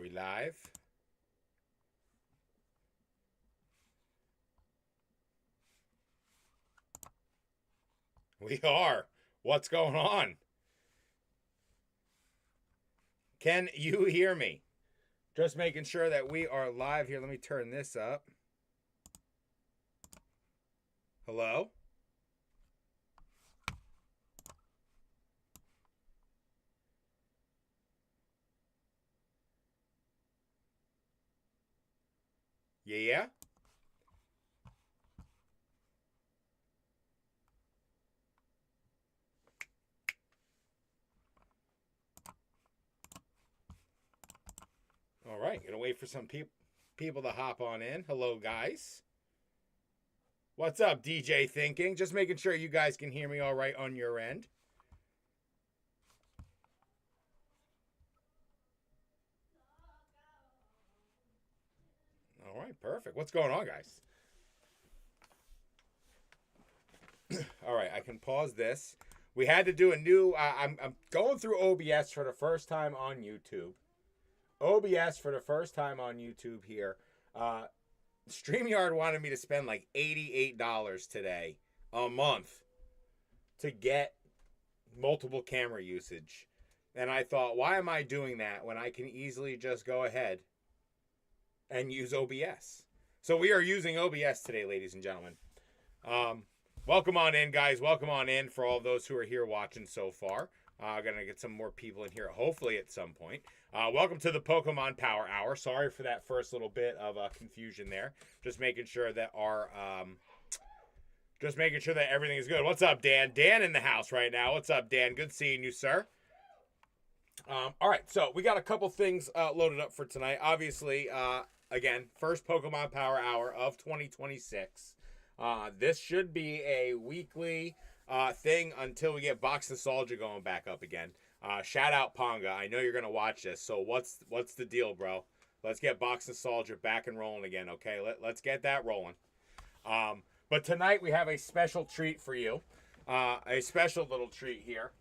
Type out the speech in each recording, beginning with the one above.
we live? We are. What's going on? Can you hear me? Just making sure that we are live here. Let me turn this up. Hello? Yeah? All right, gonna wait for some people to hop on in. Hello, guys. What's up, DJ Thinking? Just making sure you guys can hear me all right on your end. All right, perfect. What's going on, guys? All right, I can pause this. We had to do a new. I'm going through OBS for the first time on YouTube. OBS for the first time on YouTube here. StreamYard wanted me to spend like $88 today a month to get multiple camera usage. And I thought, why am I doing that when I can easily just go ahead and use OBS? So we are using OBS today, ladies and gentlemen. Welcome on in, guys. Welcome on in for all those who are here watching so far. Going to get some more people in here, hopefully at some point. Welcome to the Pokemon Power Hour. Sorry for that first little bit of confusion there. Just making sure that everything is good. What's up, Dan? Dan in the house right now. What's up, Dan? Good seeing you, sir. All right, so we got a couple things loaded up for tonight. Obviously, again, first Pokemon Power Hour of 2026. This should be a weekly thing until we get Box Nostalgia going back up again. Shout out Ponga. I know you're gonna watch this. So what's the deal, bro? Let's get Box Nostalgia back and rolling again. Okay, let's get that rolling. But tonight we have a special treat for you. A special little treat here.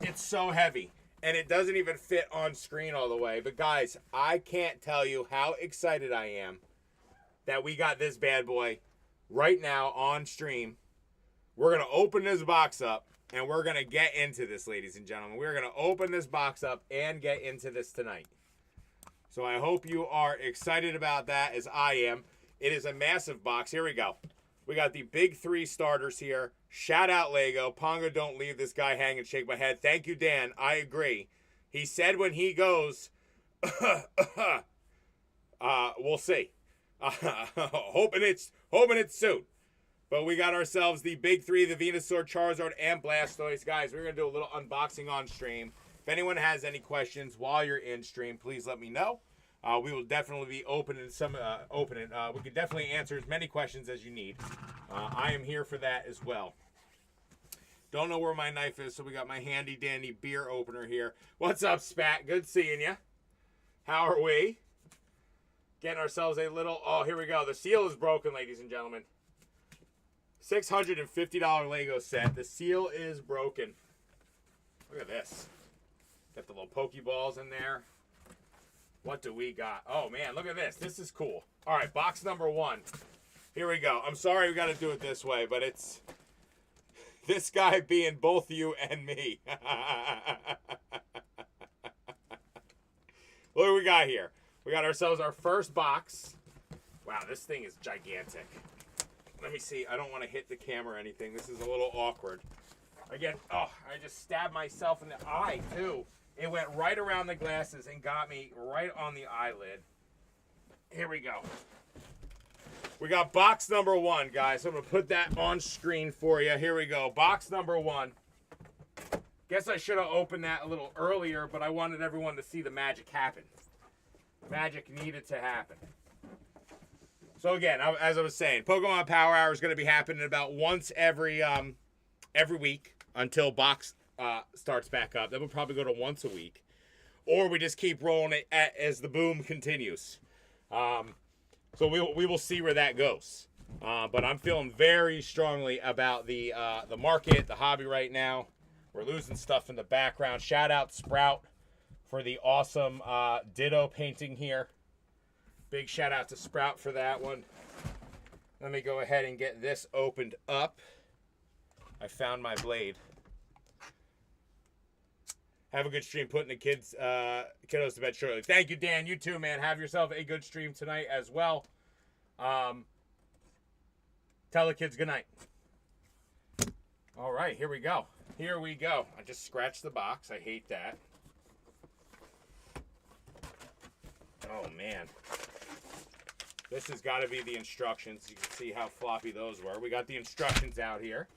It's so heavy, and it doesn't even fit on screen all the way. But guys, I can't tell you how excited I am that we got this bad boy right now on stream. We're going to open this box up, and we're going to get into this, ladies and gentlemen. We're going to open this box up and get into this tonight. So I hope you are excited about that as I am. It is a massive box. Here we go. We got the big three starters here. Shout out Lego. Ponga, don't leave this guy hanging. Shake my head. Thank you, Dan. I agree. He said when he goes, we'll see. Hoping it's soon. But we got ourselves the big three, the Venusaur, Charizard, and Blastoise. Guys, we're going to do a little unboxing on stream. If anyone has any questions while you're in stream, please let me know. We will definitely be opening some. We can definitely answer as many questions as you need. I am here for that as well. Don't know where my knife is, so we got my handy dandy beer opener here. What's up, Spat? Good seeing you. How are we? Getting ourselves a little. Oh, here we go. The seal is broken, ladies and gentlemen. $650 Lego set. The seal is broken. Look at this. Got the little Pokeballs in there. What do we got? Oh, man, look at this. This is cool. All right, box number one. Here we go. I'm sorry we got to do it this way, but it's this guy being both you and me. What do we got here? We got ourselves our first box. Wow, this thing is gigantic. Let me see. I don't want to hit the camera or anything. This is a little awkward. Again, I just stabbed myself in the eye, too. It went right around the glasses and got me right on the eyelid. Here we go. We got box number one, guys. I'm going to put that on screen for you. Here we go. Box number one. Guess I should have opened that a little earlier, but I wanted everyone to see the magic happen. Magic needed to happen. So again, as I was saying, Pokemon Power Hour is going to be happening about once every week until box starts back up. Then we'll probably go to once a week, or we just keep rolling it as the boom continues. So we will see where that goes. But I'm feeling very strongly about the market, the hobby right now. We're losing stuff in the background. Shout out Sprout for the awesome Ditto painting here. Big shout out to Sprout for that one. Let me go ahead and get this opened up. I found my blade. Have a good stream putting the kiddos to bed shortly. Thank you, Dan. You too, man. Have yourself a good stream tonight as well. Tell the kids good night. All right, here we go. Here we go. I just scratched the box. I hate that. Oh, man. This has got to be the instructions. You can see how floppy those were. We got the instructions out here.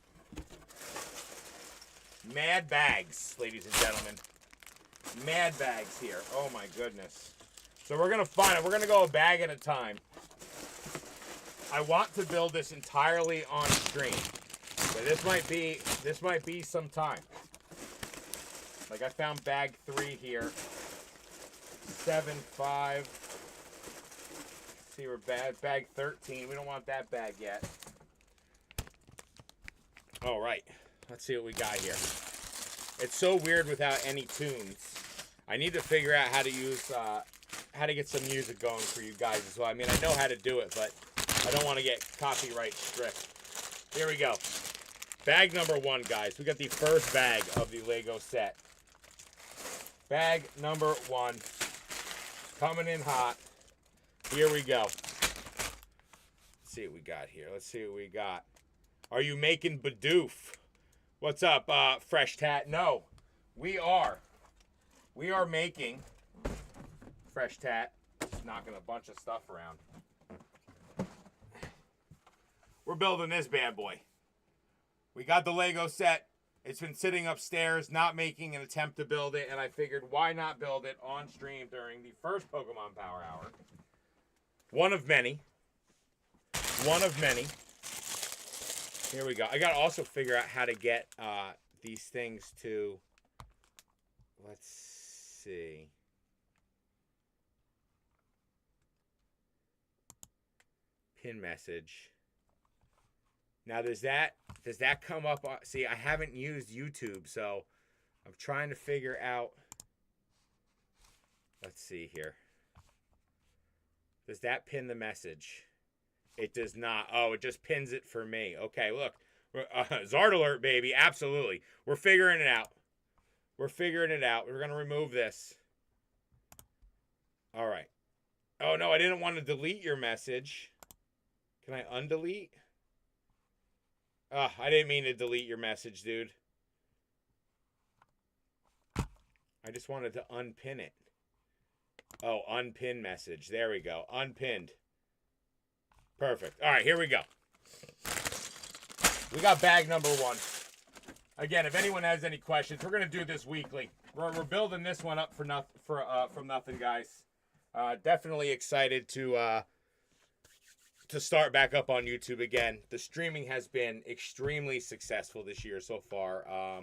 Mad bags, ladies and gentlemen. Mad bags here. Oh, my goodness. So we're going to find it. We're going to go a bag at a time. I want to build this entirely on stream. But this might be some time. Like I found bag 3 here. 7, 5. See, we're bag 13. We don't want that bag yet. All right. Let's see what we got here. It's so weird without any tunes. I need to figure out how to use, how to get some music going for you guys as well. I mean, I know how to do it, but I don't want to get copyright strict. Here we go. Bag number 1, guys. We got the first bag of the Lego set. Bag number 1. Coming in hot. Here we go. Let's see what we got here. Let's see what we got. Are you making Bidoof? What's up, Fresh Tat? No, we are. We are making Fresh Tat. Just knocking a bunch of stuff around. We're building this bad boy. We got the Lego set. It's been sitting upstairs, not making an attempt to build it, and I figured why not build it on stream during the first Pokemon Power Hour. One of many. One of many. Here we go. I got to also figure out how to get these things to, let's see. Pin message. Now, does that come up? See, I haven't used YouTube, so I'm trying to figure out. Let's see here. Does that pin the message? It does not. Oh, it just pins it for me. Okay, look. Zard alert, baby. Absolutely. We're figuring it out. We're figuring it out. We're going to remove this. All right. Oh, no, I didn't want to delete your message. Can I undelete? I didn't mean to delete your message, dude. I just wanted to unpin it. Oh, unpin message. There we go. Unpinned. Perfect. All right, here we go. We got bag number 1. Again, if anyone has any questions, we're going to do this weekly. We're building this one up from nothing, guys. Definitely excited to start back up on YouTube again. The streaming has been extremely successful this year so far.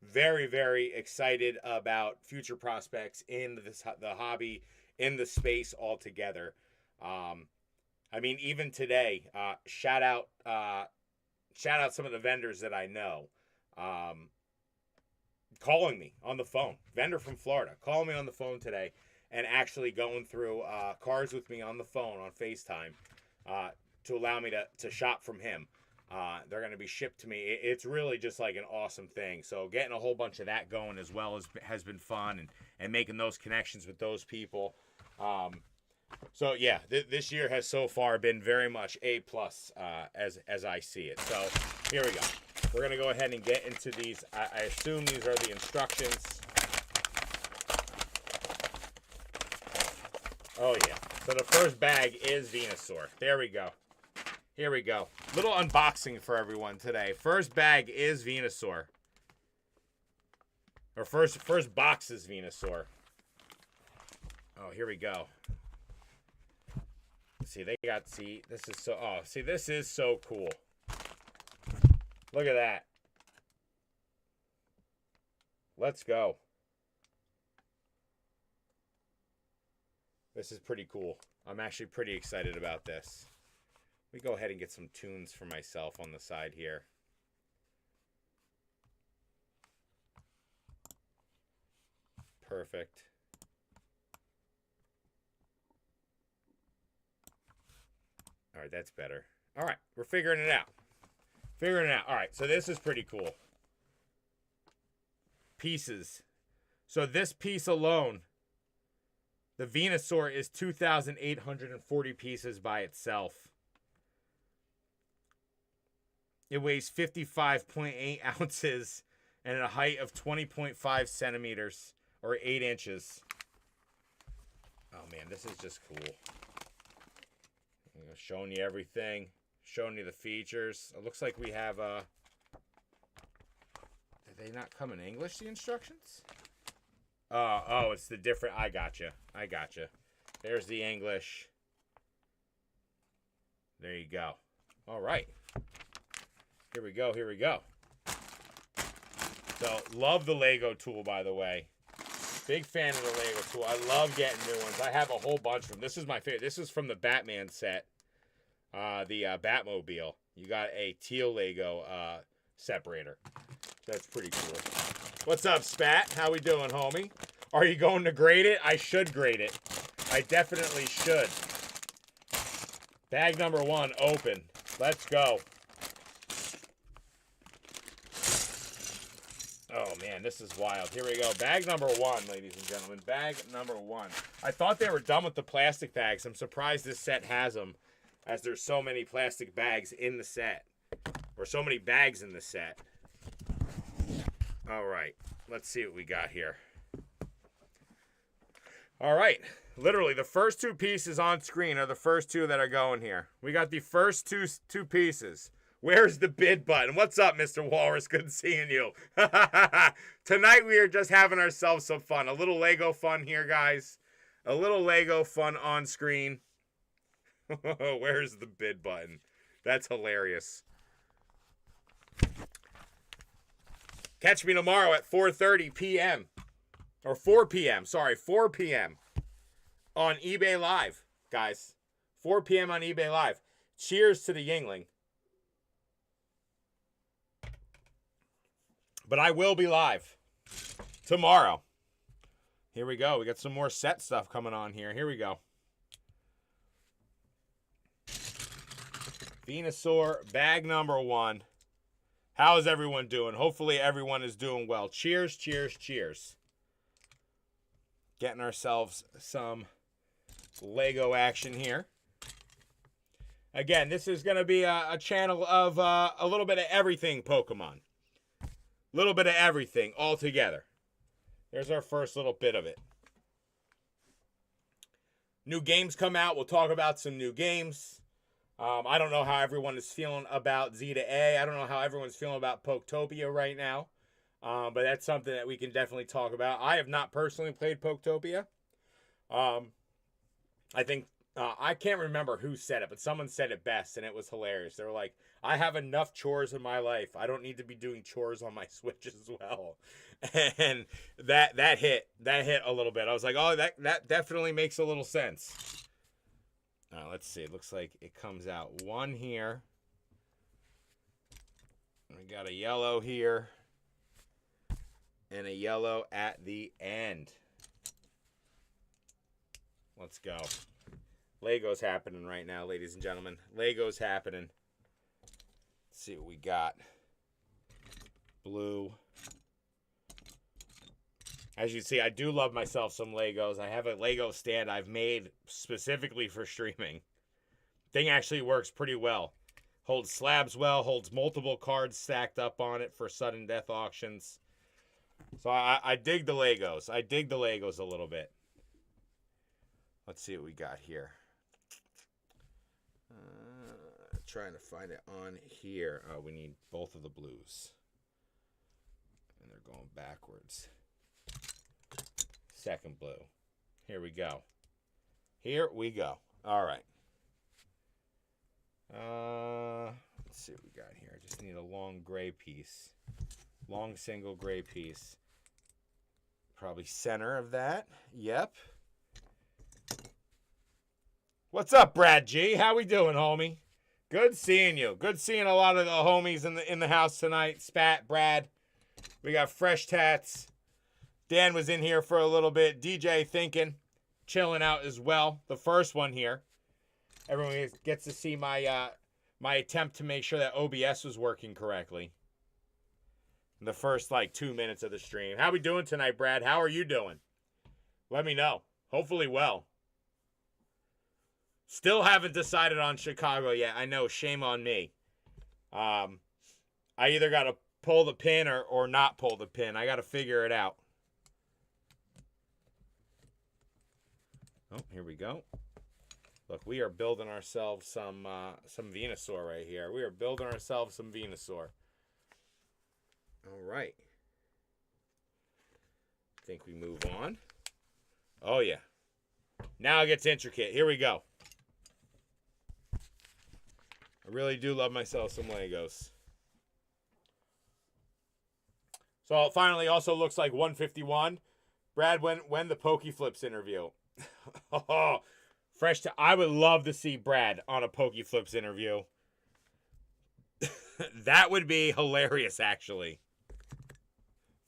Very, very excited about future prospects in the hobby, in the space altogether. I mean, even today, shout out some of the vendors that I know, calling me on the phone. Vendor from Florida, calling me on the phone today and actually going through cars with me on the phone on FaceTime to allow me to shop from him. They're going to be shipped to me. It's really just like an awesome thing. So getting a whole bunch of that going as well has been fun, and making those connections with those people. So yeah, this year has so far been very much A+, as I see it. So here we go. We're gonna go ahead and get into these. I assume these are the instructions. Oh yeah. So the first bag is Venusaur. There we go. Here we go. Little unboxing for everyone today. First bag is Venusaur. Or first box is Venusaur. Oh, here we go. See, this is so cool. Look at that. Let's go. This is pretty cool. I'm actually pretty excited about this. Let me go ahead and get some tunes for myself on the side here. Perfect. All right, that's better. All right, we're figuring it out. Figuring it out. All right, so this is pretty cool. Pieces. So this piece alone, the Venusaur is 2,840 pieces by itself. It weighs 55.8 ounces and a height of 20.5 centimeters or 8 inches. Oh man, this is just cool. Showing you everything, showing you the features. It looks like we have did they not come in English, the instructions? Oh, it's the different. I gotcha. There's the English. There you go. All right. Here we go. So, love the Lego tool, by the way. Big fan of the Lego tool. I love getting new ones. I have a whole bunch of them. This is my favorite. This is from the Batman set. The Batmobile. You got a teal Lego separator. That's pretty cool. What's up, Spat? How we doing, homie? Are you going to grade it? I should grade it. I definitely should. Bag number 1 open. Let's go. Oh, man, this is wild. Here we go. Bag number 1, ladies and gentlemen. Bag number 1. I thought they were done with the plastic bags. I'm surprised this set has them, as there's so many plastic bags in the set. Or so many bags in the set. All right. Let's see what we got here. All right. Literally, the first 2 pieces on screen are the first 2 that are going here. We got the first two pieces. Where's the bid button? What's up, Mr. Walrus? Good seeing you. Tonight we are just having ourselves some fun. A little Lego fun here, guys. A little Lego fun on screen. Where's the bid button? That's hilarious. Catch me tomorrow at 4:30 p.m. Or 4 p.m. Sorry, 4 p.m. on eBay Live, guys. 4 p.m. on eBay Live. Cheers to the Yingling. But I will be live tomorrow. Here we go. We got some more set stuff coming on here. Here we go. Venusaur, bag number 1. How is everyone doing? Hopefully everyone is doing well. Cheers, cheers, cheers. Getting ourselves some Lego action here. Again, this is going to be a channel of a little bit of everything Pokemon. Little bit of everything all together. There's our first little bit of it. New games come out. We'll talk about some new games. I don't know how everyone is feeling about Z to A. I don't know how everyone's feeling about Poketopia right now. But that's something that we can definitely talk about. I have not personally played Poketopia. I think, I can't remember who said it, but someone said it best, and it was hilarious. They were like, I have enough chores in my life. I don't need to be doing chores on my Switch as well. And that hit a little bit. I was like, oh, that definitely makes a little sense. Let's see. It looks like it comes out 1 here. We got a yellow here. And a yellow at the end. Let's go. Lego's happening right now, ladies and gentlemen. Lego's happening. Let's see what we got. Blue. As you see, I do love myself some Legos. I have a Lego stand I've made specifically for streaming. Thing actually works pretty well. Holds slabs well, holds multiple cards stacked up on it for sudden death auctions. So I dig the Legos. I dig the Legos a little bit. Let's see what we got here. Trying to find it on here. Oh, we need both of the blues. And they're going backwards. Second blue. Here we go. Here we go. All right. Let's see what we got here. I just need a long gray piece. Long single gray piece. Probably center of that. Yep. What's up, Brad G? How we doing, homie? Good seeing you. Good seeing a lot of the homies in the house tonight. Spat, Brad. We got Fresh Tats. Dan was in here for a little bit. DJ Thinking, chilling out as well. The first one here. everyone gets to see my my attempt to make sure that OBS was working correctly. In the first like 2 minutes of the stream. How we doing tonight, Brad? How are you doing? Let me know. Hopefully well. Still haven't decided on Chicago yet. I know, shame on me. I either got to pull the pin or not pull the pin. I got to figure it out. Oh, here we go. Look, we are building ourselves some Venusaur right here. We are building ourselves some Venusaur. All right. I think we move on. Oh, yeah. Now it gets intricate. Here we go. I really do love myself some Legos. So it finally also looks like 151. Brad, when the Pokeflips interview? Oh, I would love to see Brad on a Pokeflips interview. That would be hilarious, actually.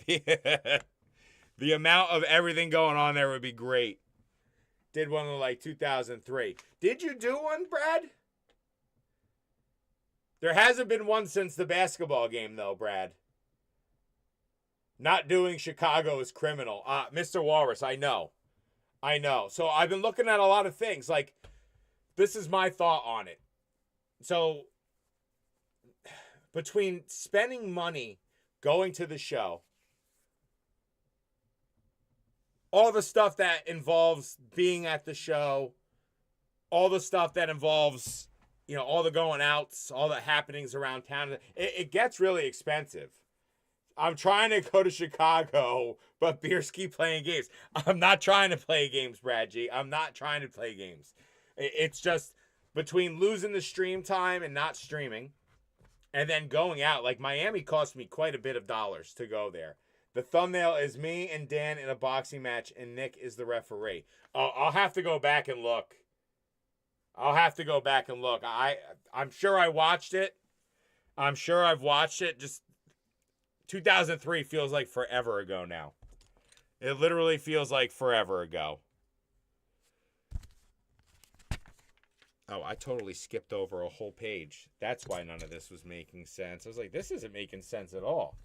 The amount of everything going on there would be great. Did one in like 2003. Did you do one, Brad? There hasn't been one since the basketball game, though, Brad. Not doing Chicago is criminal. Mr. Walrus, I know. I know. So I've been looking at a lot of things. Like, this is my thought on it. So, between spending money going to the show, all the stuff that involves being at the show, all the stuff that involves, you know, all the going outs, all the happenings around town, it gets really expensive. I'm trying to go to Chicago, but Bierski playing games. I'm not trying to play games, Brad G. I'm not trying to play games. It's just between losing the stream time and not streaming, and then going out. Like, Miami cost me quite a bit of dollars to go there. The thumbnail is me and Dan in a boxing match, and Nick is the referee. I'll have to go back and look. I'm sure I watched it. I'm sure I've watched it. Just 2003 feels like forever ago now. It literally feels like forever ago. Oh, I totally skipped over a whole page. That's why none of this was making sense. I was like, this isn't making sense at all.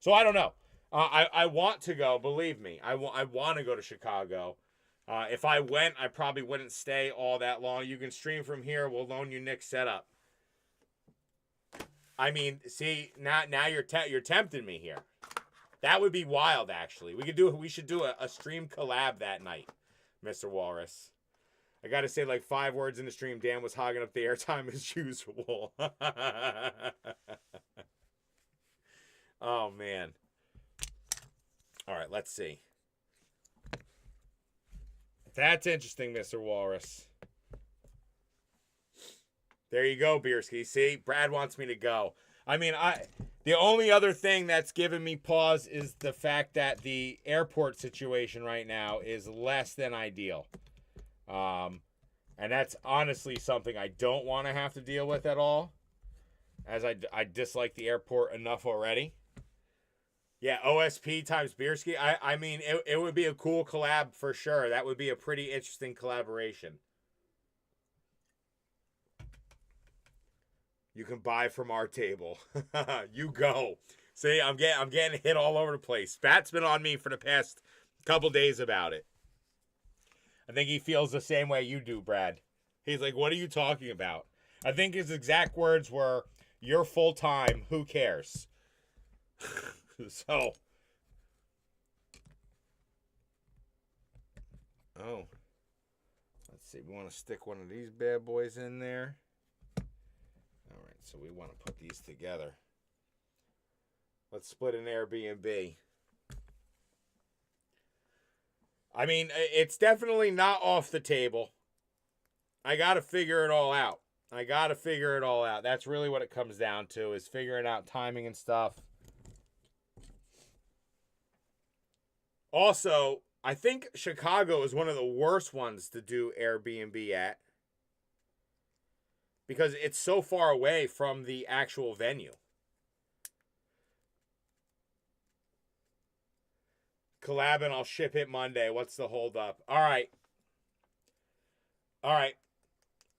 So I don't know. I want to go, believe me. I want to go to Chicago. If I went, I probably wouldn't stay all that long. You can stream from here. We'll loan you Nick's setup. I mean, see, now you're tempting me here. That would be wild, actually. We should do a stream collab that night, Mr. Walrus. I got to say like 5 words in the stream. Dan was hogging up the airtime as usual. Oh, man. All right, let's see. That's interesting, Mr. Walrus. There you go, Bierski. See, Brad wants me to go. I mean, the only other thing that's given me pause is the fact that the airport situation right now is less than ideal. And that's honestly something I don't want to have to deal with at all, as I dislike the airport enough already. Yeah, OSP times Bierski. I mean, it would be a cool collab for sure. That would be a pretty interesting collaboration. You can buy from our table. You go. See, I'm getting hit all over the place. Spat's been on me for the past couple days about it. I think he feels the same way you do, Brad. He's like, what are you talking about? I think his exact words were, you're full-time, who cares? So. Oh. Let's see. We want to stick one of these bad boys in there. All right. So we want to put these together. Let's split an Airbnb. I mean, it's definitely not off the table. I got to figure it all out. That's really what it comes down to, is figuring out timing and stuff. Also, I think Chicago is one of the worst ones to do Airbnb at, because it's so far away from the actual venue. Collab and I'll ship it Monday. What's the hold up? All right.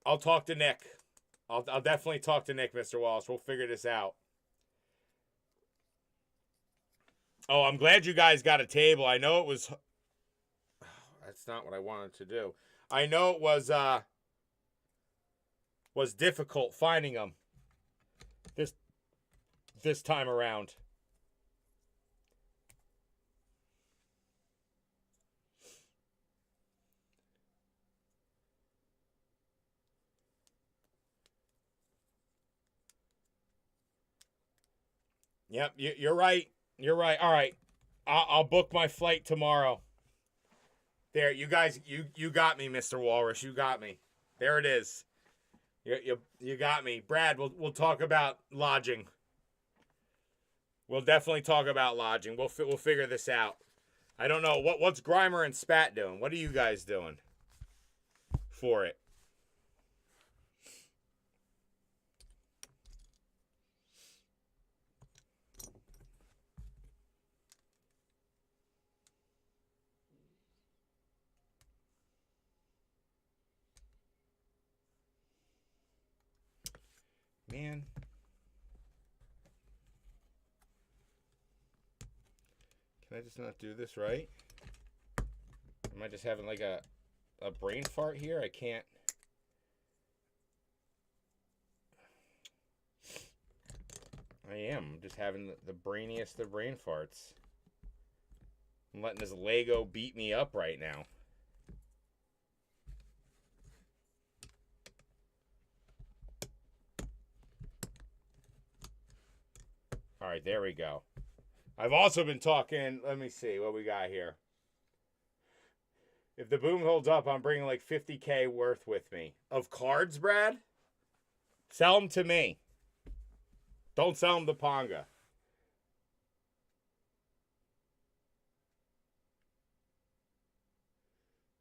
I'll talk to Nick. I'll definitely talk to Nick, Mr. Wallace. We'll figure this out. Oh, I'm glad you guys got a table. I know it was... That's not what I wanted to do. I know it was difficult finding them this time around. Yep, you're right. You're right. All right, I'll book my flight tomorrow. There, you guys, you got me, Mr. Walrus. You got me. There it is. You got me, Brad. We'll talk about lodging. We'll definitely talk about lodging. We'll figure this out. I don't know what's Grimer and Spat doing. What are you guys doing for it? Man. Can I just not do this right? Am I just having like a brain fart here? I can't. I am. I'm just having the brainiest of brain farts. I'm letting this Lego beat me up right now. All right, there we go. I've also been talking, let me see what we got here. If the boom holds up, I'm bringing like 50K worth with me. Of cards, Brad? Sell them to me. Don't sell them to Ponga.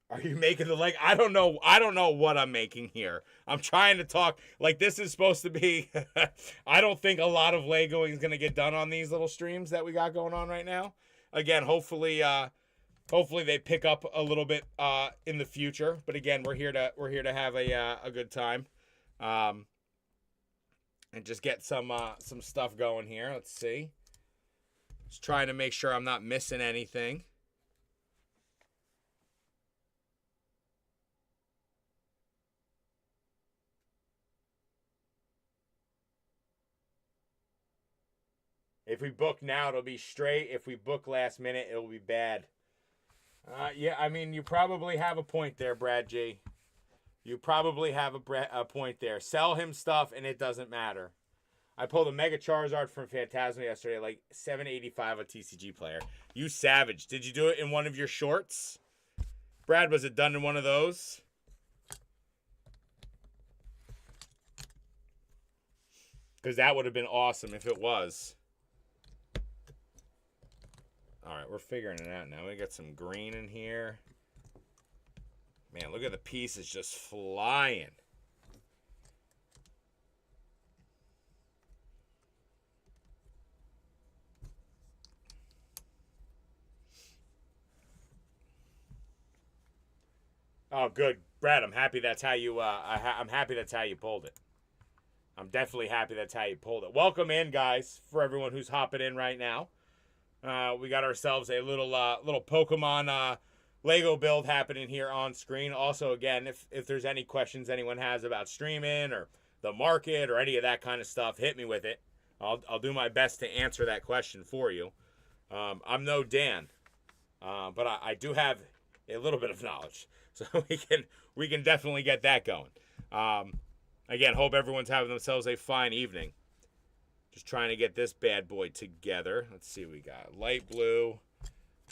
Are you making the leg? I don't know what I'm making here. I'm trying to talk like this is supposed to be. I don't think a lot of Legoing is going to get done on these little streams that we got going on right now. Again, hopefully they pick up a little bit in the future. But again, we're here to have a good time, and just get some stuff going here. Let's see. Just trying to make sure I'm not missing anything. If we book now, it'll be straight. If we book last minute, it'll be bad. Yeah, I mean, you probably have a point there, Brad G. You probably have a point there. Sell him stuff, and it doesn't matter. I pulled a Mega Charizard from Phantasma yesterday, like 785 a TCG player. You savage. Did you do it in one of your shorts? Brad, was it done in one of those? Because that would have been awesome if it was. All right, we're figuring it out now. We got some green in here. Man, look at the pieces just flying. Oh, good, Brad. I'm happy that's how you. I'm happy that's how you pulled it. I'm definitely happy that's how you pulled it. Welcome in, guys. For everyone who's hopping in right now. We got ourselves a little Pokemon Lego build happening here on screen. Also, again, if there's any questions anyone has about streaming or the market or any of that kind of stuff, hit me with it. I'll do my best to answer that question for you. I'm no Dan, but I do have a little bit of knowledge, so we can definitely get that going. Again, hope everyone's having themselves a fine evening. Just trying to get this bad boy together. Let's see, we got light blue,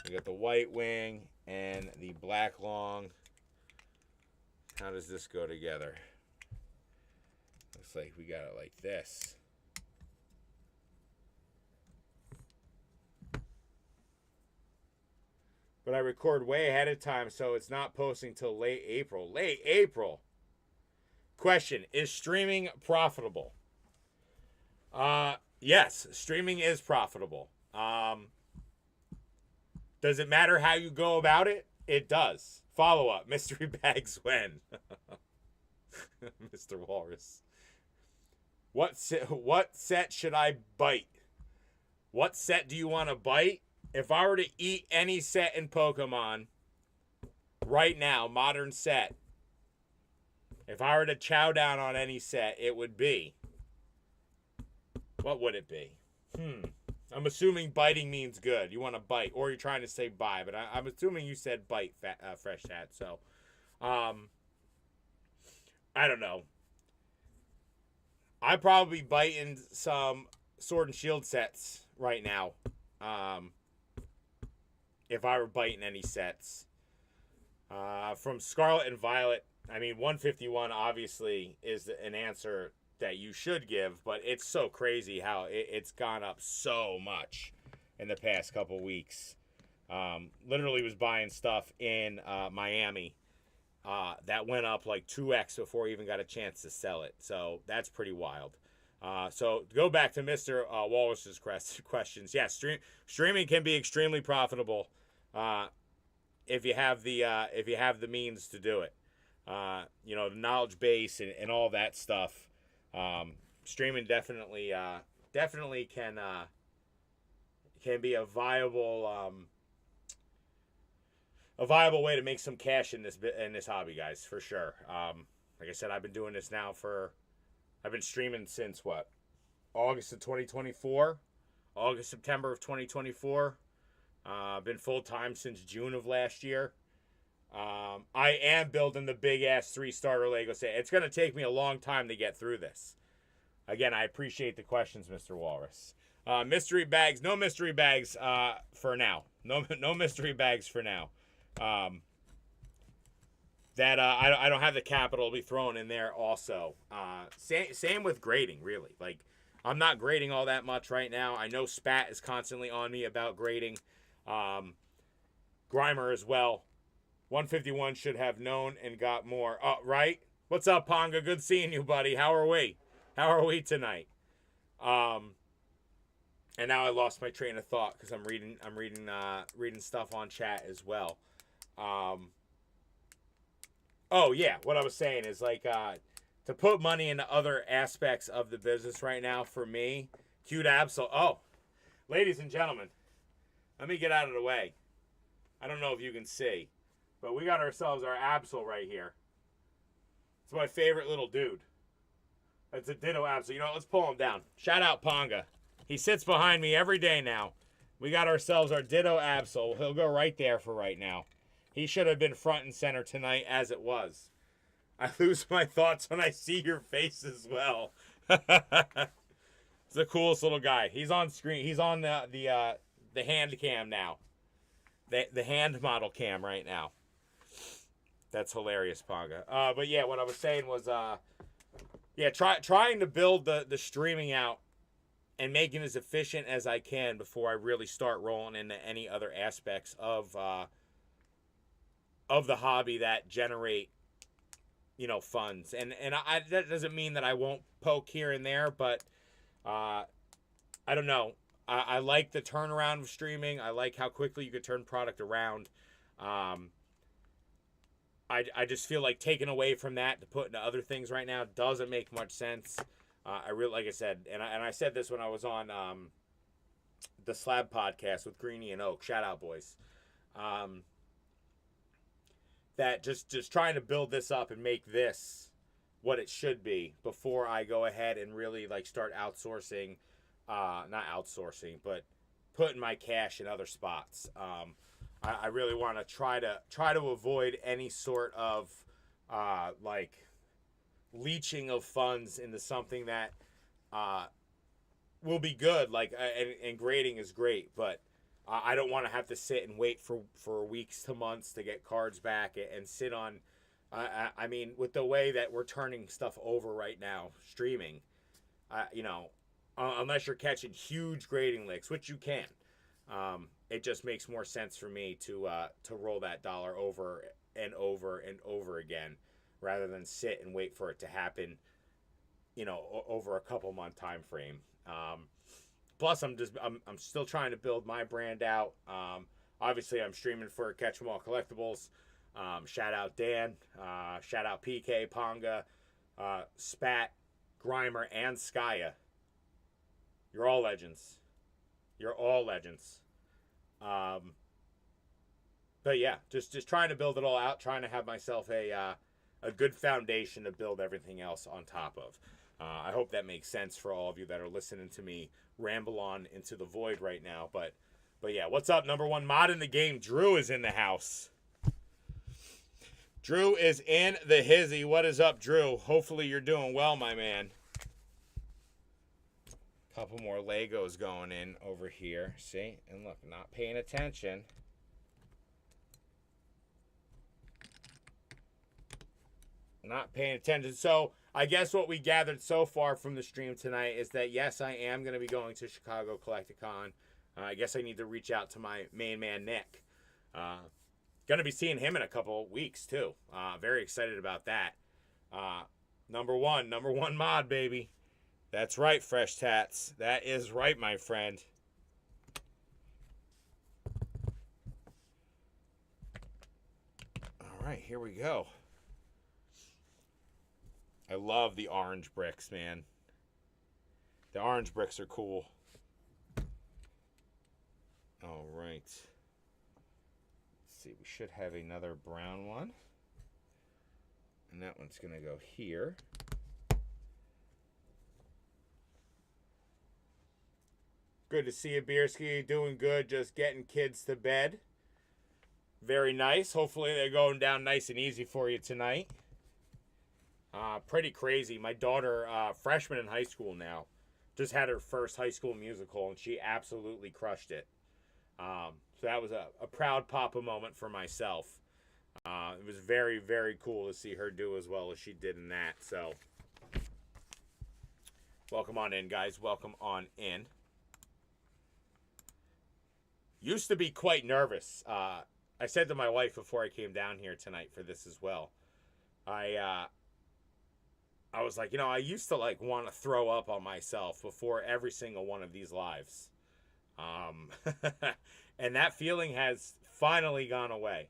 we got the white wing, and the black long. How does this go together? Looks like we got it like this. But I record way ahead of time, so it's not posting till late April. Late April. Question, is streaming profitable? Yes, streaming is profitable. Does it matter how you go about it? It does. Follow up, mystery bags when. Mr. Walrus. What set should I bite? What set do you want to bite? If I were to eat any set in Pokemon right now, modern set, if I were to chow down on any set, it would be. What would it be? I'm assuming biting means good. You want to bite, or you're trying to say bye, but I'm assuming you said bite, Fresh Hat. So, I don't know. I'd probably be biting some Sword and Shield sets right now. If I were biting any sets. From Scarlet and Violet, I mean, 151 obviously is an answer that you should give, but it's so crazy how it's gone up so much in the past couple weeks. Literally was buying stuff in Miami that went up like 2x before I even got a chance to sell it. So that's pretty wild. So to go back to Mr. Walrus's questions. Yeah, streaming can be extremely profitable if you have the means to do it. The knowledge base and all that stuff. Streaming definitely can be a viable way to make some cash in this hobby, guys, for sure. Like I said, I've been doing this now I've been streaming since August of 2024, September of 2024. Been full time since June of last year. I am building the big ass 3-starter Lego set. It's going to take me a long time to get through this. Again, I appreciate the questions, Mr. Walrus. Mystery bags, no mystery bags for now. No mystery bags for now. I don't have the capital to be thrown in there also. Same with grading, really. Like, I'm not grading all that much right now. I know Spat is constantly on me about grading. Grimer as well. 151 should have known and got more. Oh, right? What's up, Ponga? Good seeing you, buddy. How are we? How are we tonight? And now I lost my train of thought because I'm reading stuff on chat as well. Oh yeah, what I was saying is like to put money into other aspects of the business right now for me. Cute Absol. Oh, ladies and gentlemen, let me get out of the way. I don't know if you can see, but we got ourselves our Absol right here. It's my favorite little dude. That's a Ditto Absol. You know what? Let's pull him down. Shout out Ponga. He sits behind me every day now. We got ourselves our Ditto Absol. He'll go right there for right now. He should have been front and center tonight as it was. I lose my thoughts when I see your face as well. It's the coolest little guy. He's on screen. He's on the hand cam now. The hand model cam right now. That's hilarious, Ponga. But yeah, what I was saying was, trying to build the streaming out and making it as efficient as I can before I really start rolling into any other aspects of the hobby that generate, funds. And that doesn't mean that I won't poke here and there, but I don't know. I like the turnaround of streaming. I like how quickly you could turn product around. I just feel like taking away from that to put into other things right now doesn't make much sense. I really, like I said, and I said this when I was on the Slab podcast with Greenie and Oak. Shout out, boys. That just trying to build this up and make this what it should be before I go ahead and really like start outsourcing, not outsourcing, but putting my cash in other spots. I really want to try to avoid any sort of like leeching of funds into something that will be good. Like and grading is great, but I don't want to have to sit and wait for weeks to months to get cards back and sit on. I mean, with the way that we're turning stuff over right now, streaming, unless you're catching huge grading licks, which you can, it just makes more sense for me to roll that dollar over and over and over again, rather than sit and wait for it to happen, over a couple month time frame. Plus, I'm still trying to build my brand out. Obviously, I'm streaming for Catch 'Em All Collectibles. Shout out Dan. Shout out PK, Ponga. Spat, Grimer, and Skya. You're all legends. You're all legends. But yeah, just trying to build it all out, trying to have myself a good foundation to build everything else on top of. I hope that makes sense for all of you that are listening to me ramble on into the void right now. But yeah, what's up, number one mod in the game? Drew is in the house. Drew is in the hizzy. What is up, Drew? Hopefully you're doing well, my man. Couple more Legos going in over here. See? And look, not paying attention. Not paying attention. So I guess what we gathered so far from the stream tonight is that, yes, I am going to be going to Chicago Collecticon. I guess I need to reach out to my main man, Nick. Going to be seeing him in a couple weeks, too. Very excited about that. Number one mod, baby. That's right, Fresh Tats. That is right, my friend. All right, here we go. I love the orange bricks, man. The orange bricks are cool. All right. Let's see, we should have another brown one. And that one's going to go here. Good to see you, Bierski. Doing good. Just getting kids to bed. Very nice. Hopefully they're going down nice and easy for you tonight. Pretty crazy. My daughter, freshman in high school now, just had her first high school musical, and she absolutely crushed it. So that was a proud papa moment for myself. It was very, very cool to see her do as well as she did in that. So welcome on in, guys. Welcome on in. Used to be quite nervous. I said to my wife before I came down here tonight for this as well. I was like, I used to want to throw up on myself before every single one of these lives. And that feeling has finally gone away.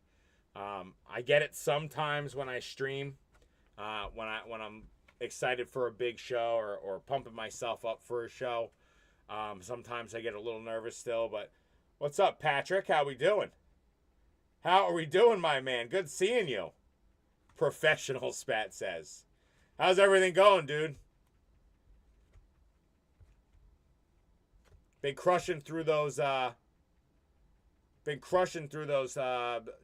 I get it sometimes when I stream, when I'm excited for a big show or pumping myself up for a show. Sometimes I get a little nervous still, but what's up, Patrick? How we doing? How are we doing, my man? Good seeing you. Professional Spat says. How's everything going, dude? Been crushing through those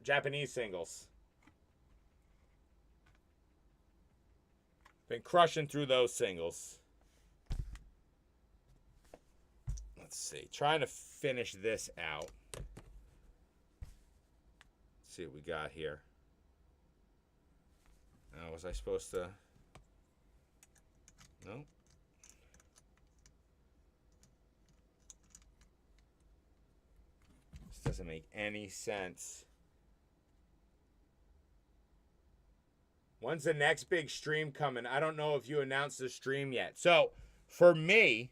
Japanese singles. Been crushing through those singles. Let's see. Trying to finish this out. Let's see what we got here. Now, was I supposed to... No. This doesn't make any sense. When's the next big stream coming? I don't know if you announced the stream yet. So, for me,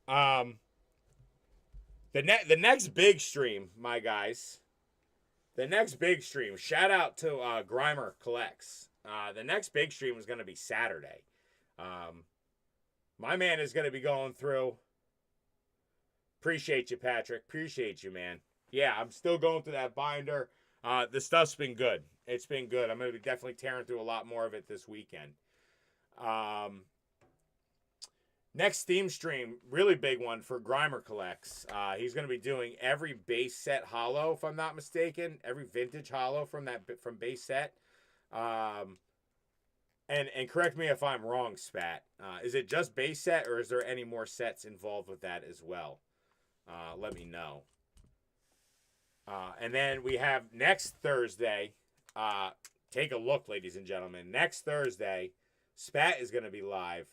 the next big stream, my guys, the next big stream, shout out to Grimer Collects. The next big stream is going to be Saturday. My man is going to be going through. Appreciate you, Patrick. Appreciate you, man. Yeah, I'm still going through that binder. The stuff's been good. It's been good. I'm going to be definitely tearing through a lot more of it this weekend. Next Steam stream, really big one for Grimer Collects. He's going to be doing every base set holo, if I'm not mistaken. Every vintage holo from base set. And correct me if I'm wrong, Spat. Is it just base set, or is there any more sets involved with that as well? Let me know. And then we have next Thursday. Take a look, ladies and gentlemen. Next Thursday, Spat is going to be live.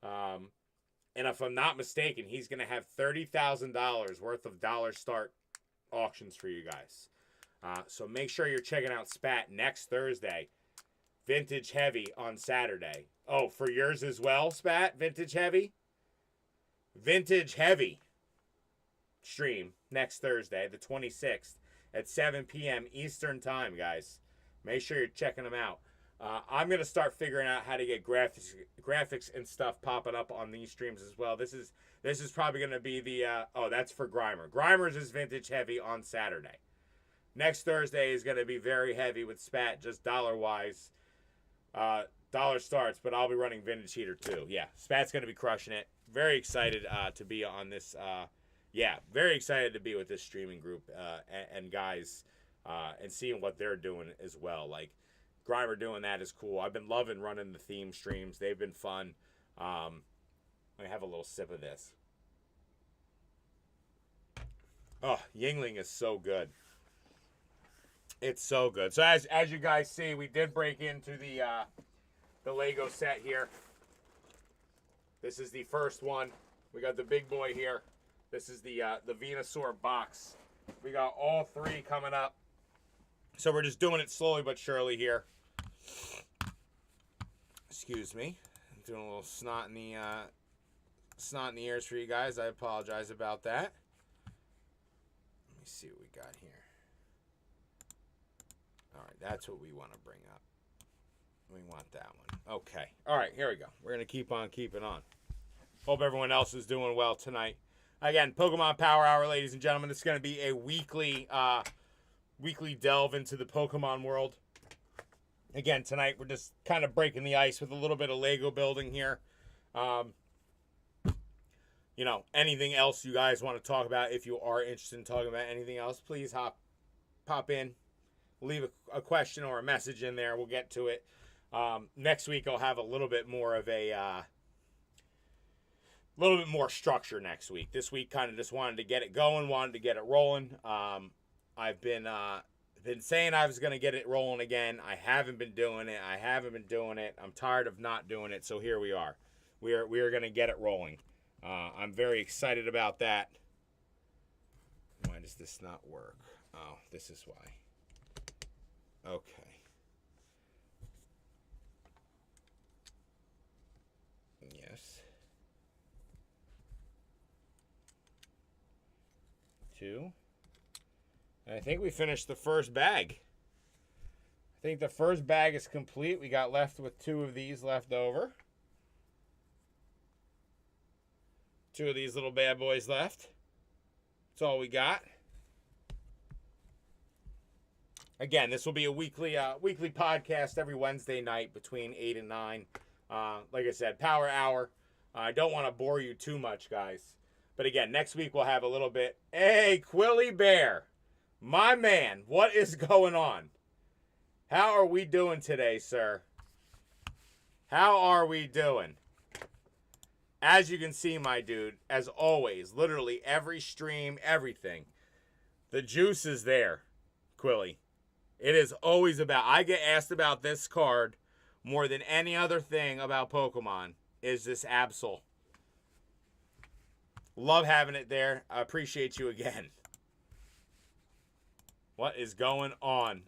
And if I'm not mistaken, he's going to have $30,000 worth of dollar start auctions for you guys. So make sure you're checking out Spat next Thursday. Vintage Heavy on Saturday. Oh, for yours as well, Spat? Vintage Heavy? Vintage Heavy stream next Thursday, the 26th at 7 p.m. Eastern Time, guys. Make sure you're checking them out. I'm going to start figuring out how to get graphics and stuff popping up on these streams as well. This is probably going to be the, that's for Grimer. Grimer's is vintage heavy on Saturday. Next Thursday is going to be very heavy with Spat, just dollar-wise. Dollar starts, but I'll be running Vintage Heater too. Yeah, Spat's going to be crushing it. Very excited to be on this. Very excited to be with this streaming group and guys and seeing what they're doing as well. Like, Grimer doing that is cool. I've been loving running the theme streams. They've been fun. Let me have a little sip of this. Oh, Yingling is so good. It's so good. So as you guys see, we did break into the Lego set here. This is the first one. We got the big boy here. This is the Venusaur box. We got all three coming up. So we're just doing it slowly but surely here. Excuse me. I'm doing a little snot in the ears for you guys. I apologize about that. Let me see what we got here. All right, that's what we want to bring up. We want that one. Okay. All right, here we go. We're going to keep on keeping on. Hope everyone else is doing well tonight. Again, Pokemon Power Hour, ladies and gentlemen. It's going to be a weekly delve into the Pokemon world. Again, tonight we're just kind of breaking the ice with a little bit of Lego building here. Anything else you guys want to talk about, if you are interested in talking about anything else, please pop in, leave a question or a message in there. We'll get to it. Next week I'll have a little bit more of a little bit more structure next week. This week kind of just wanted to get it going, wanted to get it rolling. I've been saying I was going to get it rolling again. I haven't been doing it. I'm tired of not doing it, so here we are. We are going to get it rolling. I'm very excited about that. Why does this not work? Oh, this is why. Okay. Yes. 2. And I think we finished the first bag. I think the first bag is complete. We got left with 2 of these left over. 2 of these little bad boys left. That's all we got. Again, this will be a weekly podcast every Wednesday night between 8 and 9. Like I said, Power Hour. I don't want to bore you too much, guys. But again, next week we'll have a little bit. Hey, Quilly Bear. My man, what is going on? How are we doing today, sir? How are we doing? As you can see, my dude, as always, literally every stream, everything, the juice is there, Quilly. It is always about, I get asked about this card more than any other thing about Pokemon, is this Absol. Love having it there. I appreciate you again. What is going on?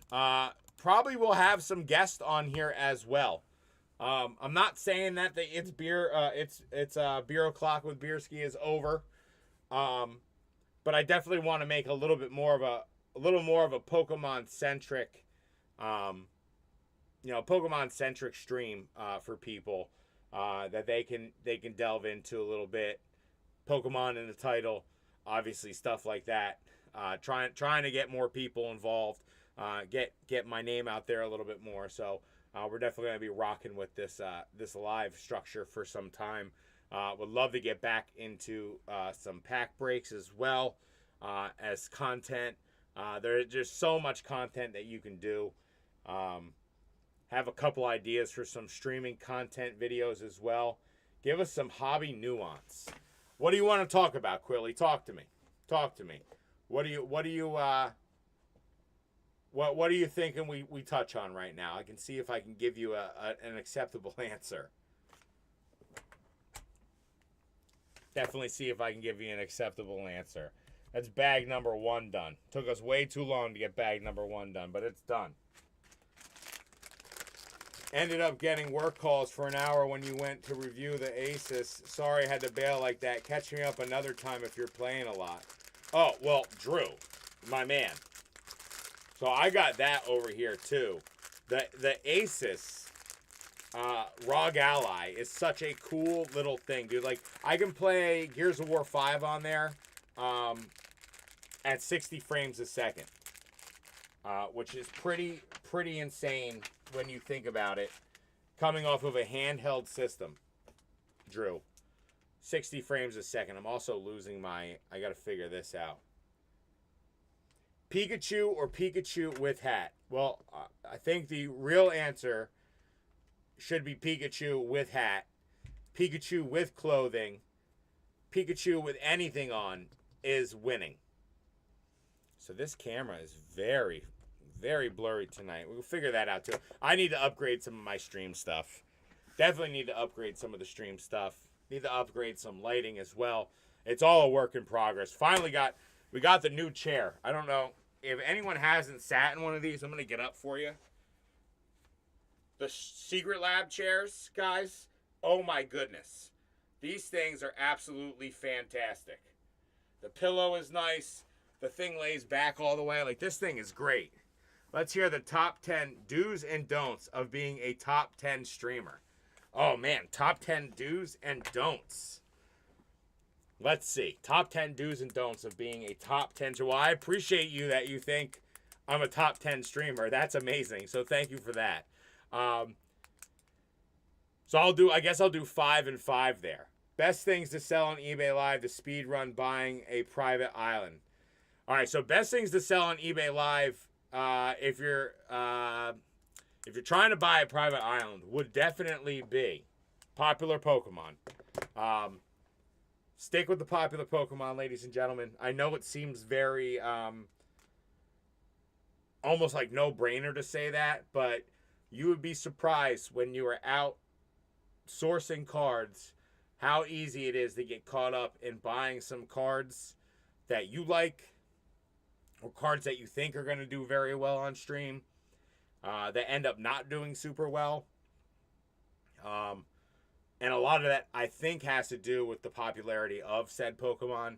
Probably will have some guests on here as well. I'm not saying that it's beer o'clock with Beerski is over, but I definitely want to make a little more of a Pokemon centric, Pokemon centric stream for people that they can delve into a little bit. Pokemon in the title, obviously stuff like that. Trying to get more people involved, get my name out there a little bit more. So. We're definitely going to be rocking with this live structure for some time. Would love to get back into some pack breaks as well as content. There's just so much content that you can do. Have a couple ideas for some streaming content videos as well. Give us some hobby nuance. What do you want to talk about, Quilly? Talk to me. What are you thinking we touch on right now? I can see if I can give you an acceptable answer. Definitely see if I can give you an acceptable answer. That's bag number 1 done. Took us way too long to get bag number 1 done, but it's done. Ended up getting work calls for an hour when you went to review the Asus. Sorry I had to bail like that. Catch me up another time if you're playing a lot. Oh, well, Drew, my man. So I got that over here too. The Asus ROG Ally is such a cool little thing, dude. Like, I can play Gears of War 5 on there at 60 frames a second, which is pretty insane when you think about it. Coming off of a handheld system, Drew. 60 frames a second. I'm also losing my... I got to figure this out. Pikachu or Pikachu with hat? Well, I think the real answer should be Pikachu with hat. Pikachu with clothing. Pikachu with anything on is winning. So this camera is very, very blurry tonight. We'll figure that out too. I need to upgrade some of my stream stuff. Definitely need to upgrade some of the stream stuff. Need to upgrade some lighting as well. It's all a work in progress. Finally we got the new chair. I don't know if anyone hasn't sat in one of these. I'm going to get up for you. The Secret Lab chairs, guys. Oh my goodness. These things are absolutely fantastic. The pillow is nice. The thing lays back all the way. Like, this thing is great. Let's hear the top 10 do's and don'ts of being a top 10 streamer. Oh man, top 10 do's and don'ts. Let's see. Top 10 do's and don'ts of being a top 10 streamer. Well, I appreciate you that you think I'm a top 10 streamer. That's amazing. So thank you for that. So I guess I'll do 5 and 5 there. Best things to sell on eBay Live, the speed run buying a private island. All right, so best things to sell on eBay Live, if you're trying to buy a private island, would definitely be popular Pokemon. Stick with the popular Pokemon, ladies and gentlemen. I know it seems very almost like no-brainer to say that, but you would be surprised when you are out sourcing cards how easy it is to get caught up in buying some cards that you like or cards that you think are going to do very well on stream that end up not doing super well. And a lot of that, I think, has to do with the popularity of said Pokemon.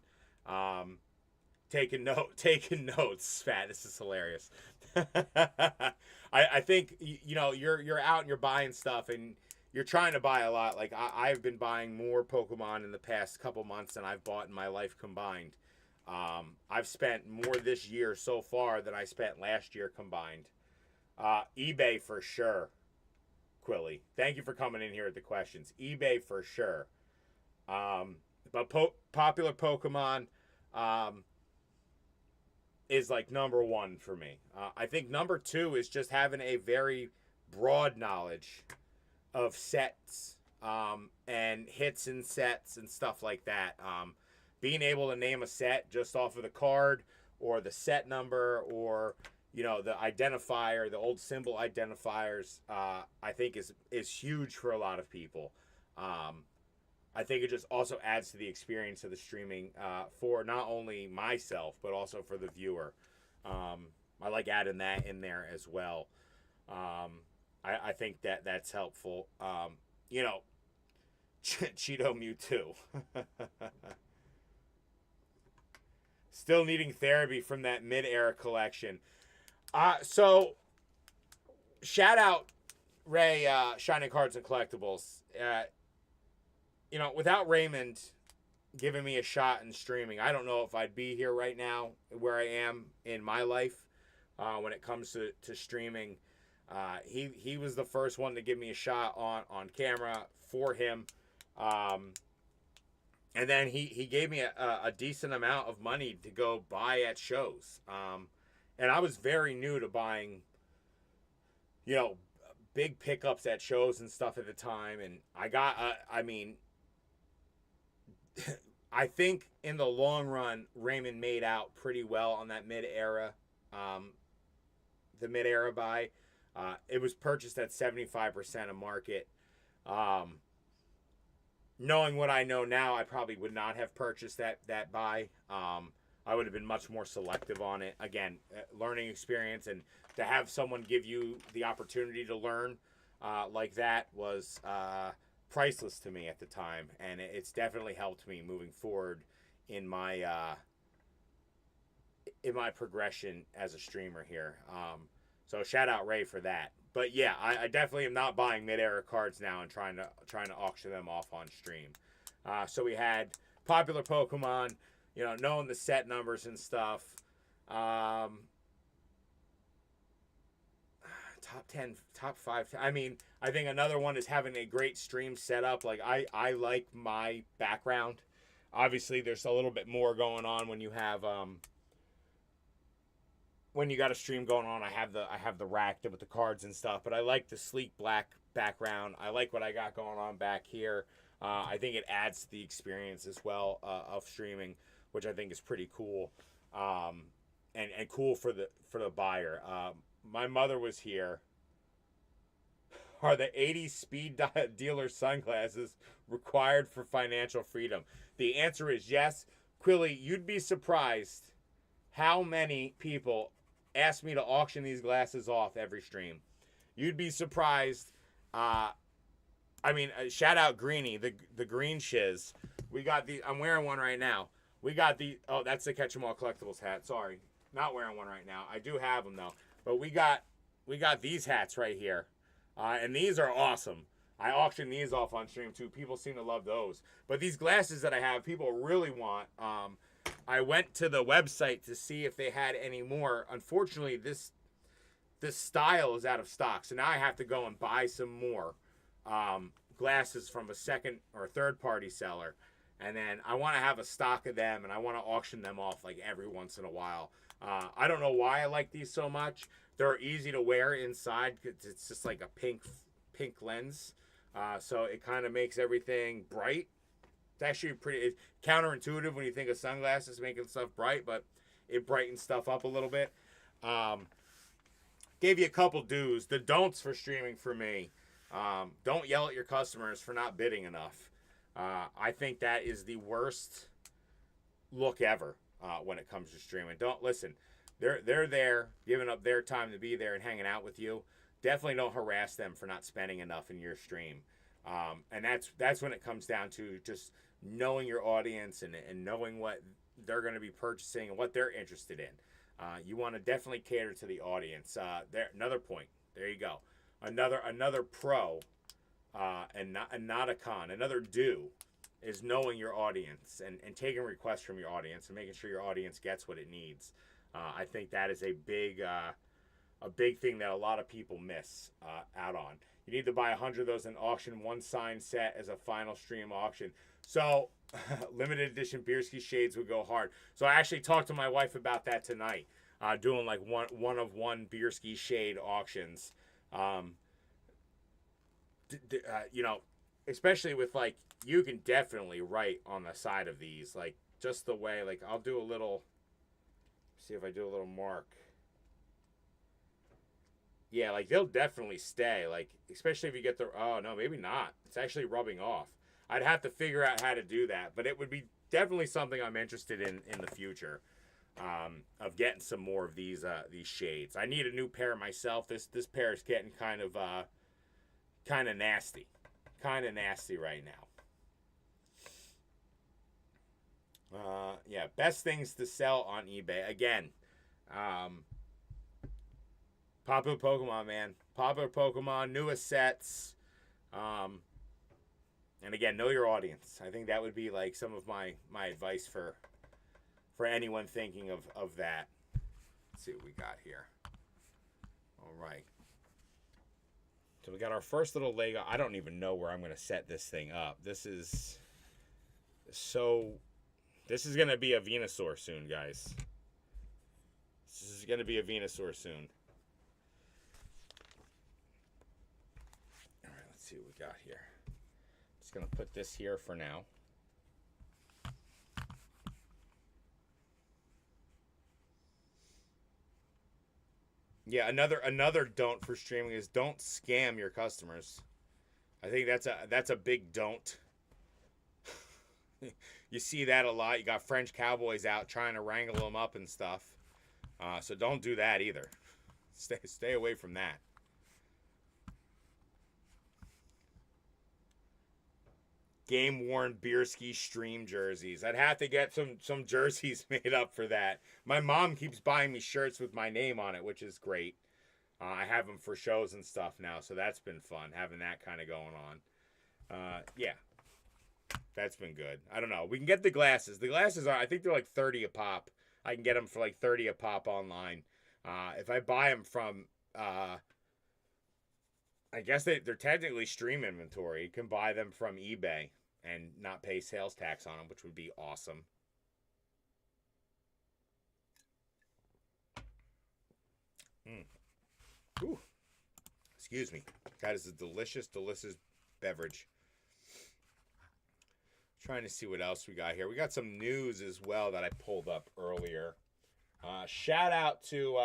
Taking notes, Fat. This is hilarious. I think, you know, you're out and you're buying stuff and you're trying to buy a lot. Like, I've been buying more Pokemon in the past couple months than I've bought in my life combined. I've spent more this year so far than I spent last year combined. eBay for sure, Quilly. Thank you for coming in here with the questions. eBay for sure. But popular Pokemon is like number one for me. I think number two is just having a very broad knowledge of sets and hits and sets and stuff like that. Being able to name a set just off of the card or the set number or, you know, the identifier, the old symbol identifiers, I think is huge for a lot of people. I think it just also adds to the experience of the streaming for not only myself, but also for the viewer. I like adding that in there as well. I think that's helpful. You know, Cheeto Mewtwo. Still needing therapy from that mid-era collection. So, shout out Ray, Shining Cards and Collectibles. You know, without Raymond giving me a shot in streaming, I don't know if I'd be here right now where I am in my life when it comes to streaming. He was the first one to give me a shot on camera for him. And then he gave me a decent amount of money to go buy at shows. And I was very new to buying, you know, big pickups at shows and stuff at the time. And I got, I think in the long run, Raymond made out pretty well on that mid-era, the mid-era buy. It was purchased at 75% of market. Knowing what I know now, I probably would not have purchased that buy. I would have been much more selective on it. Again, learning experience, and to have someone give you the opportunity to learn like that was priceless to me at the time, and it's definitely helped me moving forward in my progression as a streamer here. So shout out Ray for that. But yeah, I definitely am not buying mid-era cards now and trying to auction them off on stream. So we had popular Pokemon, knowing the set numbers and stuff. Top 10, top 5. I mean, I think another one is having a great stream setup. Like I like my background. Obviously, there's a little bit more going on when you have when you got a stream going on. I have the rack with the cards and stuff, but I like the sleek black background. I like what I got going on back here. I think it adds to the experience as well of streaming, which I think is pretty cool, and cool for the buyer. My mother was here. Are the 80 speed dealer sunglasses required for financial freedom? The answer is yes. Quilly, you'd be surprised how many people ask me to auction these glasses off every stream. You'd be surprised. Shout out Greeny, the green shiz. We got the. I'm wearing one right now. We got the. Oh, that's the Catch 'Em All Collectibles hat. Sorry, not wearing one right now. I do have them though. But we got these hats right here, and these are awesome. I auctioned these off on stream too. People seem to love those. But these glasses that I have, people really want. I went to the website to see if they had any more. Unfortunately, this style is out of stock, so now I have to go and buy some more glasses from a second or third party seller, and then I want to have a stock of them, and I want to auction them off like every once in a while. I don't know why I like these so much. They're easy to wear inside. It's just like a pink lens, so it kind of makes everything bright. It's actually it's counterintuitive when you think of sunglasses making stuff bright, but it brightens stuff up a little bit. Gave you a couple do's. The don'ts for streaming for me. Don't yell at your customers for not bidding enough. I think that is the worst look ever when it comes to streaming. Don't listen. They're there, giving up their time to be there and hanging out with you. Definitely don't harass them for not spending enough in your stream. And that's when it comes down to just knowing your audience and knowing what they're going to be purchasing and what they're interested in. You want to definitely cater to the audience. Another point. There you go. Another pro, and not a con. Another do is knowing your audience and taking requests from your audience and making sure your audience gets what it needs. I think that is a big thing that a lot of people miss out on. You need to buy 100 of those and auction one signed set as a final stream auction. So limited edition Bierski shades would go hard. So I actually talked to my wife about that tonight, doing like one of one Bierski shade auctions. Especially with like, you can definitely write on the side of these, like just the way, like I'll do a little, see if I do a little mark. Yeah, like they'll definitely stay, like especially if you get the, oh no, maybe not. It's actually rubbing off. I'd have to figure out how to do that, but it would be definitely something I'm interested in the future, of getting some more of these shades. I need a new pair myself. This pair is getting kind of nasty right now. Yeah, best things to sell on eBay. Again, popular Pokemon, man. Popular Pokemon, newest sets. And again, know your audience. I think that would be like some of my advice for anyone thinking of that. Let's see what we got here. All right. So we got our first little Lego. I don't even know where I'm going to set this thing up. This is going to be a Venusaur soon, guys. This is going to be a Venusaur soon. All right, let's see what we got here. Just going to put this here for now. Yeah, another don't for streaming is don't scam your customers. I think that's a big don't. You see that a lot. You got French cowboys out trying to wrangle them up and stuff. So don't do that either. Stay away from that. Game worn Bierski stream jerseys. I'd have to get some jerseys made up for that. My mom keeps buying me shirts with my name on it, which is great. I have them for shows and stuff now, so that's been fun having that kind of going on. Yeah, that's been good. I don't know. We can get the glasses. The glasses are, I think they're like 30 a pop. I can get them for like 30 a pop online. If I buy them from, I guess they're technically stream inventory. You can buy them from eBay and not pay sales tax on them, which would be awesome. Ooh. Excuse me. That is a delicious, delicious beverage. Trying to see what else we got here. We got some news as well that I pulled up earlier. Shout out to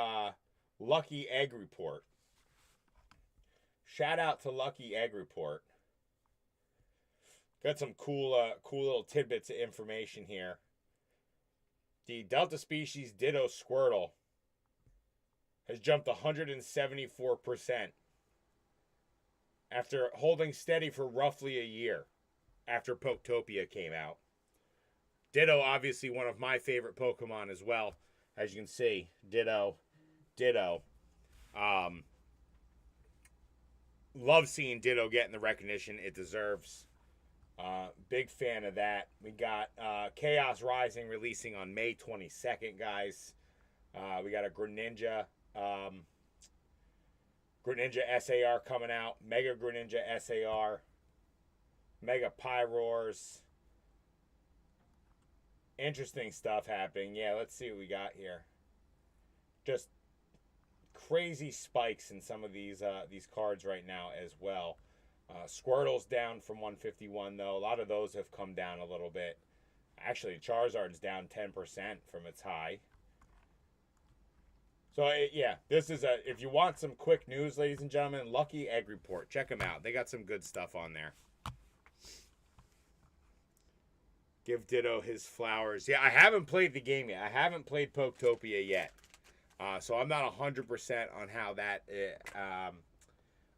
Lucky Egg Report. Shout out to Lucky Egg Report. Got some cool little tidbits of information here. The Delta species Ditto Squirtle has jumped 174% after holding steady for roughly a year after Poketopia came out. Ditto, obviously one of my favorite Pokemon as well. As you can see, Ditto. Love seeing Ditto getting the recognition it deserves. Big fan of that. We got Chaos Rising releasing on May 22nd, guys. We got a Greninja SAR coming out. Mega Greninja SAR. Mega Pyroars. Interesting stuff happening. Yeah, let's see what we got here. Just crazy spikes in some of these cards right now as well. Squirtle's down from 151 though. A lot of those have come down a little bit. Actually, Charizard's down 10% from its high. So yeah, this is if you want some quick news, ladies and gentlemen, Lucky Egg Report. Check them out. They got some good stuff on there. Give Ditto his flowers. Yeah, I haven't played the game yet. I haven't played Poketopia yet. So I'm not 100% on how that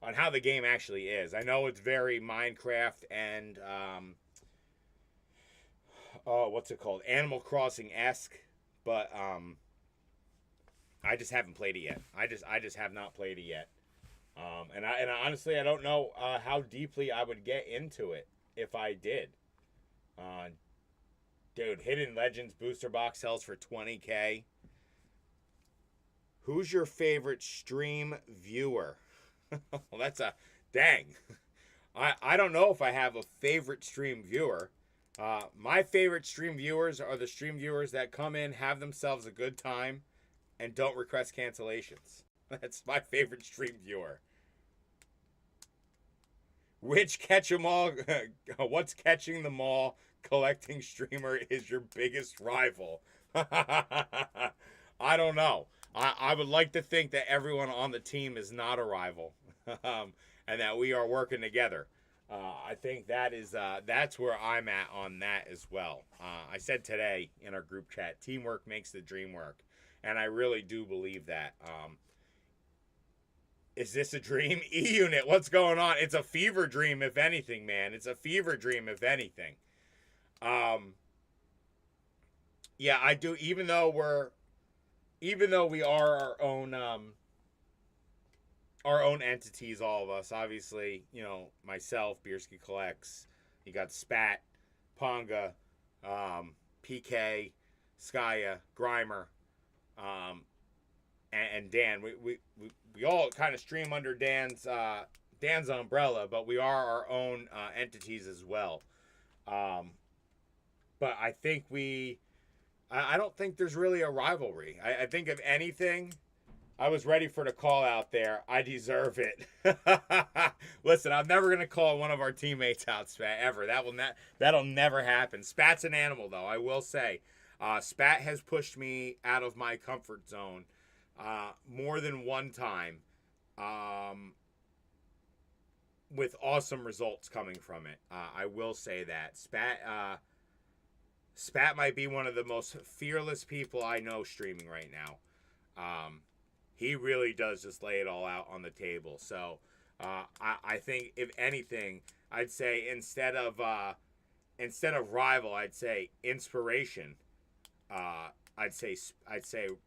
on how the game actually is. I know it's very Minecraft and what's it called? Animal Crossing-esque, but I just haven't played it yet. I just have not played it yet. And honestly, I don't know how deeply I would get into it if I did. Dude, Hidden Legends booster box sells for $20K. Who's your favorite stream viewer? Well, that's a dang. I don't know if I have a favorite stream viewer. My favorite stream viewers are the stream viewers that come in, have themselves a good time, and don't request cancellations. That's my favorite stream viewer. Which catch 'em all? What's catching them all? Collecting streamer is your biggest rival. I don't know. I would like to think that everyone on the team is not a rival, and that we are working together. I think that is that's where I'm at on that as well. I said today in our group chat, teamwork makes the dream work, and I really do believe that. Is this a dream? E-Unit, what's going on? It's a fever dream, if anything, man. It's a fever dream, if anything. Yeah, I do. Even though we are our own entities, all of us. Obviously, you know, myself, Bierski Collects. You got Spat, Ponga, PK, Skya, Grimer, and Dan. We all kind of stream under Dan's umbrella, but we are our own entities as well. But I think I don't think there's really a rivalry. I think if anything, I was ready for the call out there. I deserve it. Listen, I'm never gonna call one of our teammates out, Spat, ever. That'll never happen. Spat's an animal, though. I will say, Spat has pushed me out of my comfort zone more than one time, with awesome results coming from it. I will say that Spat might be one of the most fearless people I know streaming right now. He really does just lay it all out on the table. So I think, if anything, I'd say instead of rival, I'd say inspiration. I'd say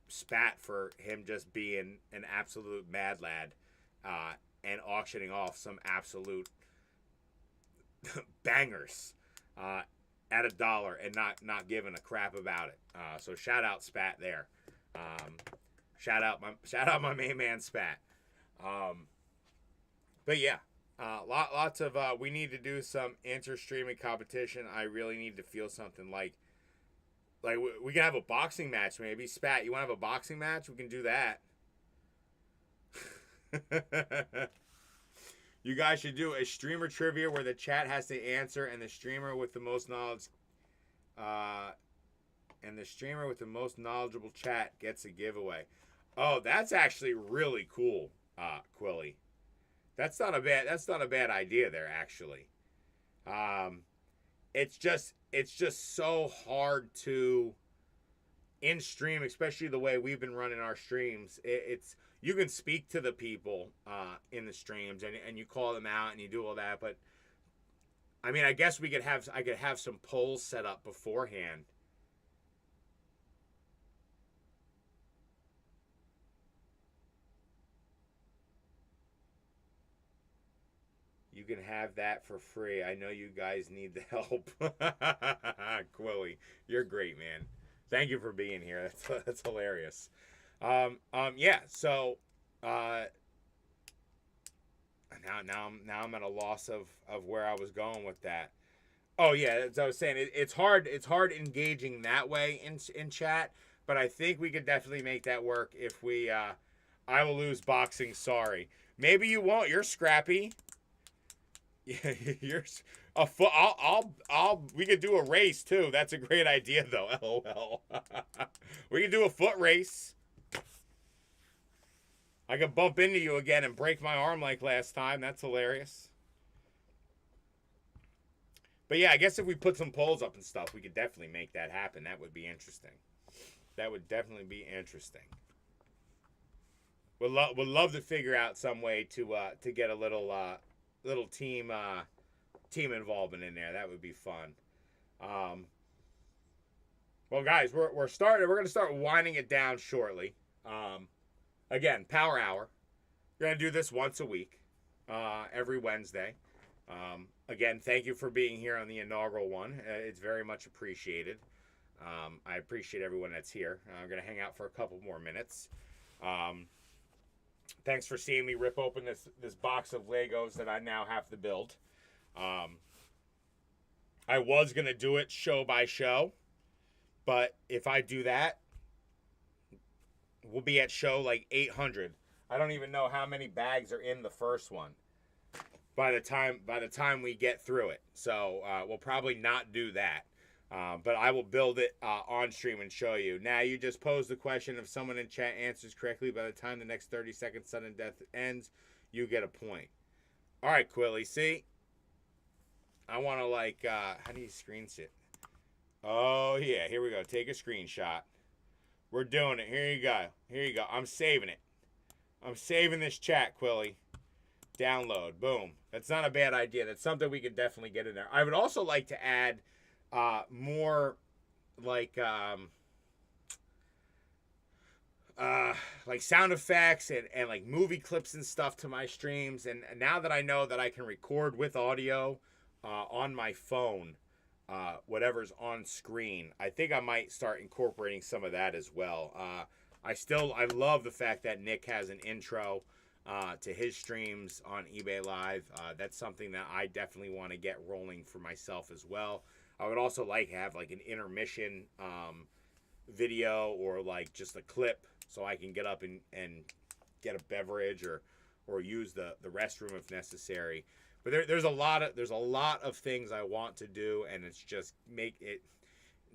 Spat for him just being an absolute mad lad, and auctioning off some absolute bangers at $1 and not giving a crap about it. So shout out Spat there. Shout out my main man Spat. But yeah, lots of we need to do some inter-streaming competition. I really need to feel something like we can have a boxing match maybe. Spat, you want to have a boxing match? We can do that. You guys should do a streamer trivia where the chat has to answer and the streamer with the most knowledge knowledgeable chat gets a giveaway. Oh, that's actually really cool, Quilly. That's not a bad idea there, actually. It's just so hard to in stream, especially the way we've been running our streams. It's you can speak to the people in the streams and you call them out and you do all that, but I mean, I guess I could have some polls set up beforehand. You can have that for free. I know you guys need the help. Quilly, you're great, man. Thank you for being here. That's hilarious. Yeah. So now I'm at a loss of where I was going with that. Oh yeah, as I was saying, it's hard engaging that way in chat, but I think we could definitely make that work if we. I will lose boxing. Sorry. Maybe you won't. You're scrappy. Yeah, you're a foot. We could do a race too. That's a great idea, though. LOL. We could do a foot race. I could bump into you again and break my arm like last time. That's hilarious. But yeah, I guess if we put some polls up and stuff, we could definitely make that happen. That would be interesting. That would definitely be interesting. Would love to figure out some way to get a little team involvement in there. That would be fun. Well, guys, we're going to start winding it down shortly. Again, Power Hour. We're going to do this once a week, every Wednesday. Again, thank you for being here on the inaugural one. It's very much appreciated. I appreciate everyone that's here. I'm going to hang out for a couple more minutes. Thanks for seeing me rip open this box of Legos that I now have to build. I was going to do it show by show, but if I do that, we'll be at show like 800. I don't even know how many bags are in the first one by the time we get through it. So we'll probably not do that. But I will build it on stream and show you. Now, you just posed the question. If someone in chat answers correctly by the time the next 30 seconds sudden death ends, you get a point. All right, Quilly. See? I want to how do you screen sit? Oh, yeah. Here we go. Take a screenshot. We're doing it. Here you go. Here you go. I'm saving it. I'm saving this chat, Quilly. Download. Boom. That's not a bad idea. That's something we can definitely get in there. I would also like to add more like sound effects and like movie clips and stuff to my streams. And now that I know that I can record with audio on my phone, whatever's on screen, I think I might start incorporating some of that as well. I love the fact that Nick has an intro to his streams on eBay Live. That's something that I definitely want to get rolling for myself as well. I would also like to have like an intermission video or like just a clip so I can get up and get a beverage or use the restroom if necessary. But there's a lot of things I want to do, and it's just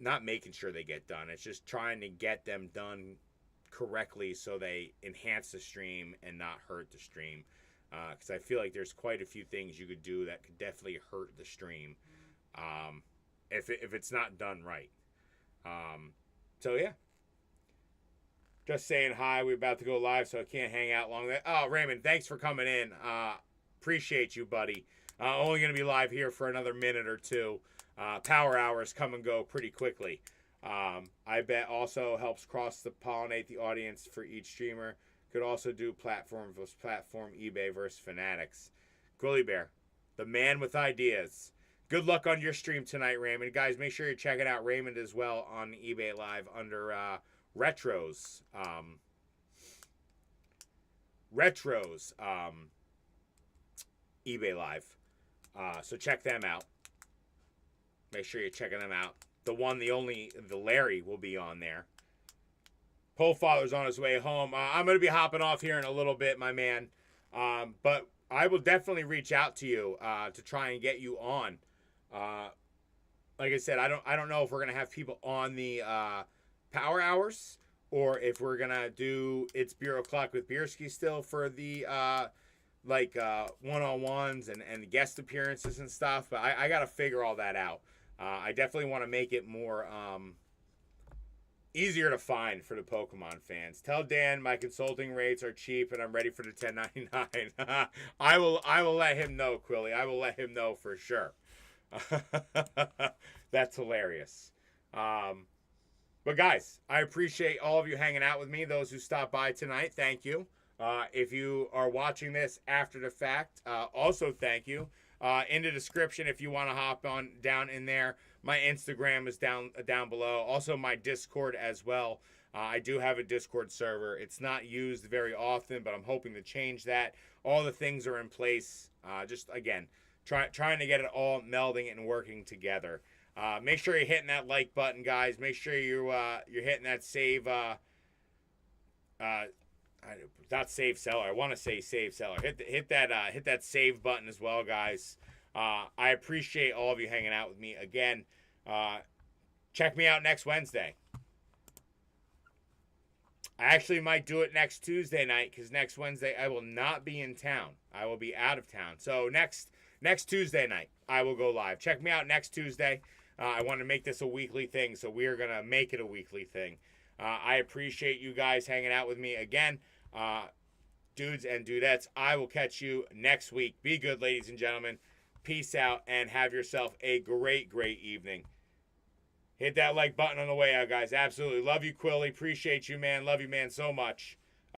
not making sure they get done. It's just trying to get them done correctly so they enhance the stream and not hurt the stream. Because I feel like there's quite a few things you could do that could definitely hurt the stream. If it's not done right. So yeah. Just saying hi. We're about to go live, so I can't hang out long. Oh, Raymond, thanks for coming in. Appreciate you, buddy. Only going to be live here for another minute or two. Power hours come and go pretty quickly. I bet also helps cross-pollinate the audience for each streamer. Could also do platform versus platform, eBay versus Fanatics. Quilly Bear, the man with ideas. Good luck on your stream tonight, Raymond. Guys, make sure you're checking out Raymond as well on eBay Live under Retros. eBay Live. So check them out. Make sure you're checking them out. The one, the only, the Larry will be on there. Pole Father's on his way home. I'm going to be hopping off here in a little bit, my man. But I will definitely reach out to you to try and get you on. Like I said, I don't know if we're gonna have people on the power hours or if we're gonna do It's Beer O'Clock with Bierski still for the one-on-ones and guest appearances and stuff. But I gotta figure all that out. I definitely want to make it more easier to find for the Pokemon fans. Tell Dan my consulting rates are cheap and I'm ready for the $10.99. I will let him know, Quilly. I will let him know for sure. That's hilarious. But guys, I appreciate all of you hanging out with me. Those who stopped by tonight, thank you. If you are watching this after the fact, also thank you. In the description, if you want to hop on down in there, my Instagram is down below. Also my Discord as well. I do have a Discord server. It's not used very often, but I'm hoping to change that. All the things are in place. Just again, trying to get it all melding and working together. Make sure you're hitting that like button, guys. Make sure you're hitting that save. Not save seller. I want to say save seller. Hit that save button as well, guys. I appreciate all of you hanging out with me again. Check me out next Wednesday. I actually might do it next Tuesday night because next Wednesday I will not be in town. I will be out of town. So next Tuesday night I will go live. Check me out next Tuesday. I want to make this a weekly thing, so we are going to make it a weekly thing. I appreciate you guys hanging out with me again. Dudes and dudettes, I will catch you next week. Be good, ladies and gentlemen. Peace out and have yourself a great, great evening. Hit that like button on the way out, guys. Absolutely. Love you, Quilly. Appreciate you, man. Love you, man, so much.